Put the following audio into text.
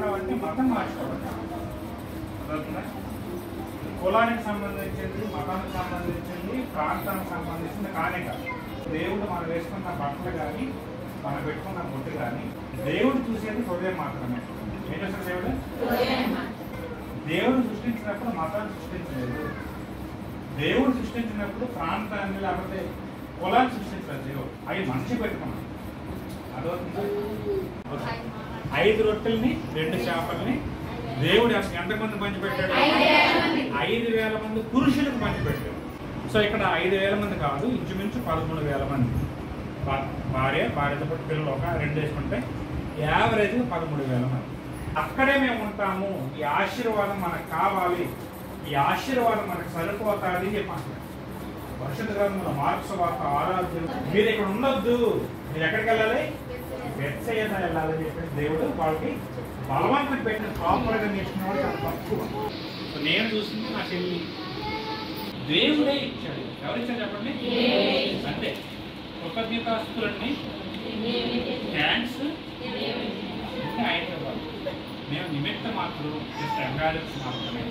మారడం అంటే మతం మార్చుకోవడం. అర్థమవుతుందా? కులానికి సంబంధించింది, మతానికి సంబంధించింది, ప్రాంతానికి సంబంధించింది కానే కాదు. దేవుడు మనం వేసుకున్న బట్టలు కానీ, మనం పెట్టుకున్న బొట్టు కానీ దేవుడు చూసేది హృదయం మాత్రమే. ఏం చేస్తాడు దేవుడు? దేవుడు సృష్టించినప్పుడు మతాన్ని సృష్టించలేదు. దేవుడు సృష్టించినప్పుడు ప్రాంతాన్ని లేకపోతే కులాన్ని సృష్టించలేదు. దేవుడు అవి మనిషి పెట్టుకున్నాడు. అదవుతుందా? 5 రొట్టెల్ని 2 చేపల్ని దేవుడు ఎంతమంది పంచిపెట్టాడు? 5,000 మంది పురుషులకు పంచిపెట్టాడు. సో ఇక్కడ 5,000 మంది కాదు, ఇంచుమించు 13,000 మంది. భార్యతో పాటు పిల్లలు ఒక 2 వేసుకుంటే యావరేజ్గా 13,000 మంది. అక్కడే మేము ఉంటాము. ఈ ఆశీర్వాదం మనకు కావాలి, ఈ ఆశీర్వాదం మనకు సరిపోతుంది అని చెప్పాను. పరిశుద్ధ గ్రంథంలో మార్కు సువార్త 6 మీరు ఇక్కడ ఉండొద్దు, మీరు ఎక్కడికి వెళ్ళాలి? బెత్సయిదా వెళ్ళాలని చెప్పి దేవుడు వాళ్ళకి బలవంతం పెట్టిన ప్రాపర్గా నేర్చుకున్న వాళ్ళు చాలా తక్కువ. నేను చూసింది నా చెల్లి దేవుడే ఇచ్చాడు. ఎవరిచ్చాడు చెప్పండి? అంటే కృతజ్ఞతాస్తులన్నీ థ్యాంక్స్ ఆయన మేము నిమిత్త మాత్రం జస్ట్ ఎంగాలిక్స్ మాత్రమే.